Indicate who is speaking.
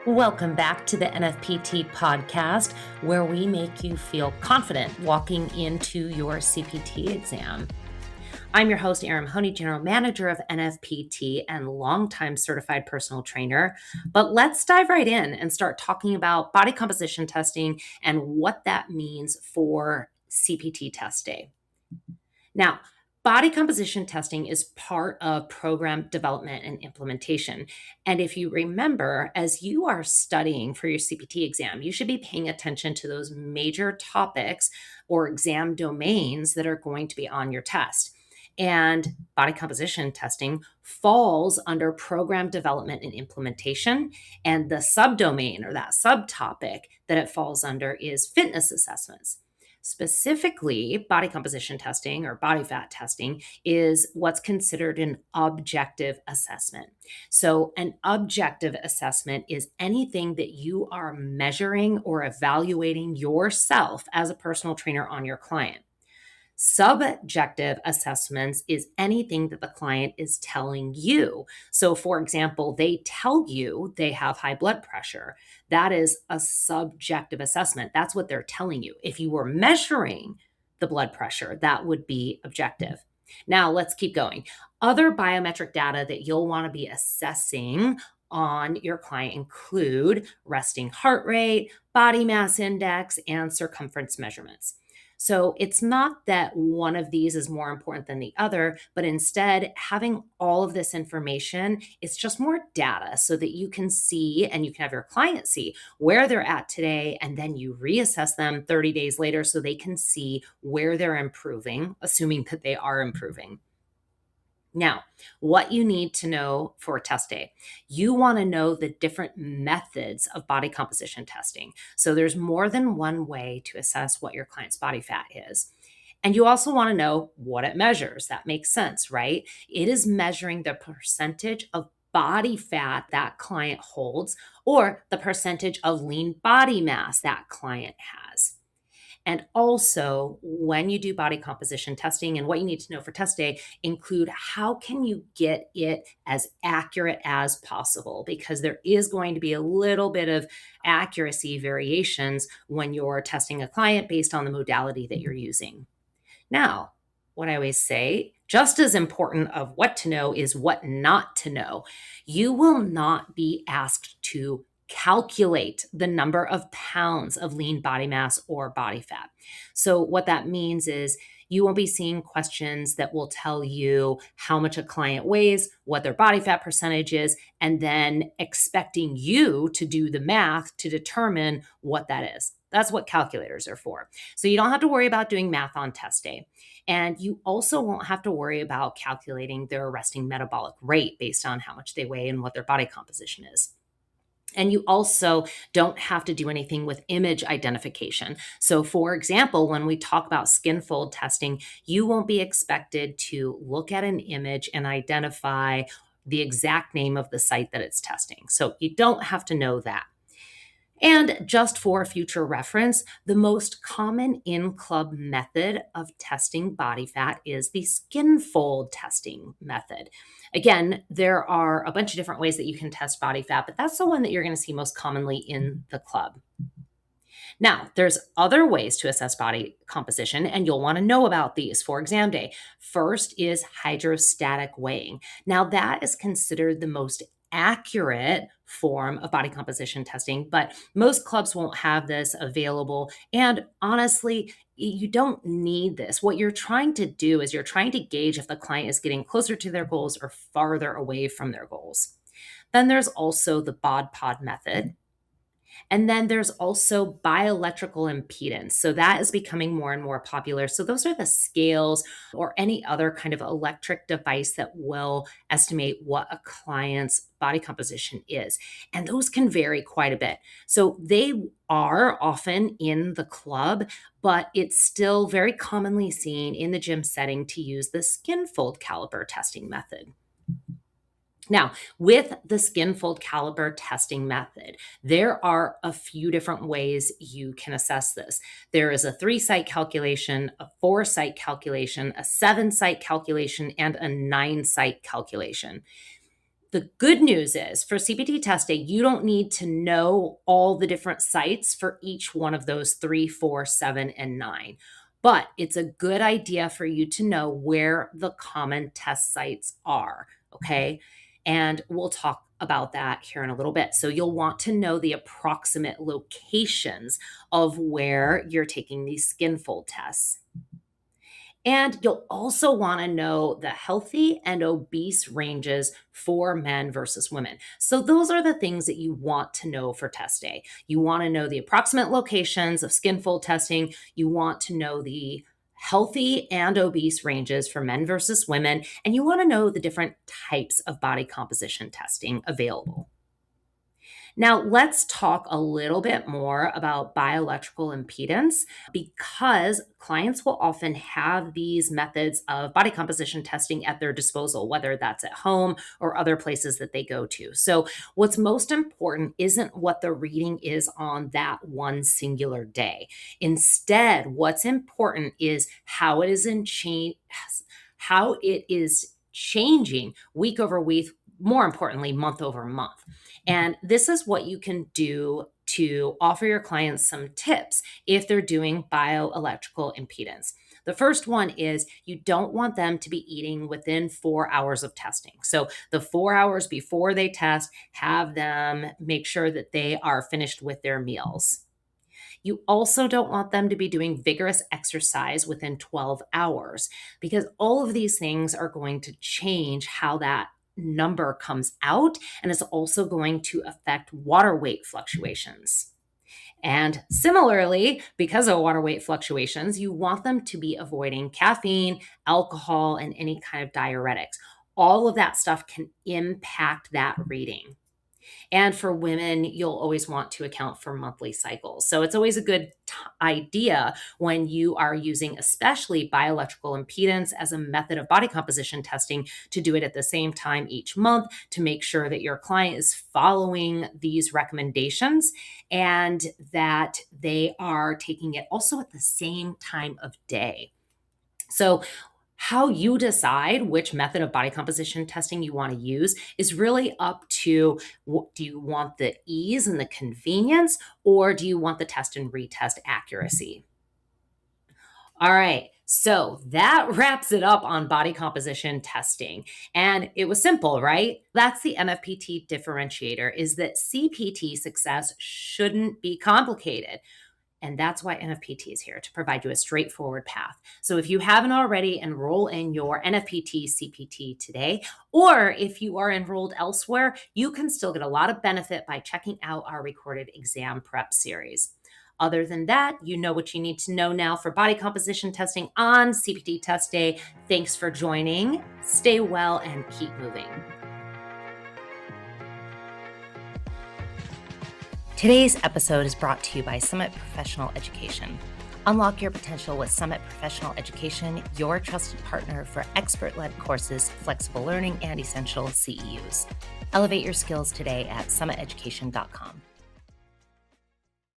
Speaker 1: Welcome back to the NFPT podcast, where we make you feel confident walking into your CPT exam. I'm your host, Erin Mahoney, General Manager of NFPT and longtime certified personal trainer. But let's dive right in and start talking about body composition testing and what that means for CPT test day. Now, body composition testing is part of program development and implementation. And if you remember, as you are studying for your CPT exam, you should be paying attention to those major topics or exam domains that are going to be on your test. And body composition testing falls under program development and implementation. And the subdomain or that subtopic that it falls under is fitness assessments. Specifically, body composition testing or body fat testing is what's considered an objective assessment. So, an objective assessment is anything that you are measuring or evaluating yourself as a personal trainer on your client. Subjective assessments is anything that the client is telling you. So, for example, they tell you they have high blood pressure. That is a subjective assessment. That's what they're telling you. If you were measuring the blood pressure, that would be objective. Now, let's keep going. Other biometric data that you'll want to be assessing on your client include resting heart rate, body mass index, and circumference measurements. So it's not that one of these is more important than the other, but instead having all of this information, it's just more data so that you can see and you can have your client see where they're at today, and then you reassess them 30 days later so they can see where they're improving, assuming that they are improving. Now, what you need to know for test day, you want to know the different methods of body composition testing. So there's more than one way to assess what your client's body fat is. And you also want to know what it measures. That makes sense, right? It is measuring the percentage of body fat that client holds or the percentage of lean body mass that client has. And also, when you do body composition testing, and what you need to know for test day include how can you get it as accurate as possible, because there is going to be a little bit of accuracy variations when you're testing a client based on the modality that you're using. Now, what I always say, just as important of what to know is what not to know. You will not be asked to calculate the number of pounds of lean body mass or body fat. So, what that means is you won't be seeing questions that will tell you how much a client weighs, what their body fat percentage is, and then expecting you to do the math to determine what that is. That's what calculators are for. So, you don't have to worry about doing math on test day. And you also won't have to worry about calculating their resting metabolic rate based on how much they weigh and what their body composition is. And you also don't have to do anything with image identification. So, for example, when we talk about skin fold testing, you won't be expected to look at an image and identify the exact name of the site that it's testing. So, you don't have to know that. And just for future reference, the most common in-club method of testing body fat is the skin fold testing method. Again, there are a bunch of different ways that you can test body fat, but that's the one that you're going to see most commonly in the club. Now, there's other ways to assess body composition, and you'll want to know about these for exam day. First is hydrostatic weighing. Now, that is considered the most accurate form of body composition testing, but most clubs won't have this available. And honestly, you don't need this. What you're trying to do is you're trying to gauge if the client is getting closer to their goals or farther away from their goals. Then there's also the bod pod method. And then there's also bioelectrical impedance. So that is becoming more and more popular. So those are the scales or any other kind of electric device that will estimate what a client's body composition is. And those can vary quite a bit. So they are often in the club, but it's still very commonly seen in the gym setting to use the skin fold caliper testing method. Now, with the skin fold caliper testing method, there are a few different ways you can assess this. There is a 3-site calculation, a 4-site calculation, a 7-site calculation, and a 9-site calculation. The good news is for CPT test day, you don't need to know all the different sites for each one of those 3, 4, 7, and 9. But it's a good idea for you to know where the common test sites are, okay? And we'll talk about that here in a little bit. So you'll want to know the approximate locations of where you're taking these skin fold tests. And you'll also want to know the healthy and obese ranges for men versus women. So, those are the things that you want to know for test day. You want to know the approximate locations of skin fold testing. You want to know the healthy and obese ranges for men versus women. And you want to know the different types of body composition testing available. Now, let's talk a little bit more about bioelectrical impedance because clients will often have these methods of body composition testing at their disposal, whether that's at home or other places that they go to. So, what's most important isn't what the reading is on that one singular day. Instead, what's important is how it is how it is changing week over week, more importantly, month over month. And this is what you can do to offer your clients some tips if they're doing bioelectrical impedance. The first one is you don't want them to be eating within 4 hours of testing. So, the 4 hours before they test, have them make sure that they are finished with their meals. You also don't want them to be doing vigorous exercise within 12 hours because all of these things are going to change how that number comes out, and it's also going to affect water weight fluctuations. And similarly, because of water weight fluctuations, you want them to be avoiding caffeine, alcohol, and any kind of diuretics. All of that stuff can impact that reading. And for women, you'll always want to account for monthly cycles. So it's always a good idea when you are using, especially bioelectrical impedance as a method of body composition testing, to do it at the same time each month to make sure that your client is following these recommendations and that they are taking it also at the same time of day. So, how you decide which method of body composition testing you want to use is really up to do you want the ease and the convenience, or do you want the test and retest accuracy? All right. So that wraps it up on body composition testing. And it was simple, right? That's the NFPT differentiator, is that CPT success shouldn't be complicated. And that's why NFPT is here, to provide you a straightforward path. So if you haven't already, enroll in your NFPT CPT today, or if you are enrolled elsewhere, you can still get a lot of benefit by checking out our recorded exam prep series. Other than that, you know what you need to know now for body composition testing on CPT test day. Thanks for joining. Stay well and keep moving. Today's episode is brought to you by Summit Professional Education. Unlock your potential with Summit Professional Education, your trusted partner for expert-led courses, flexible learning, and essential CEUs. Elevate your skills today at summiteducation.com.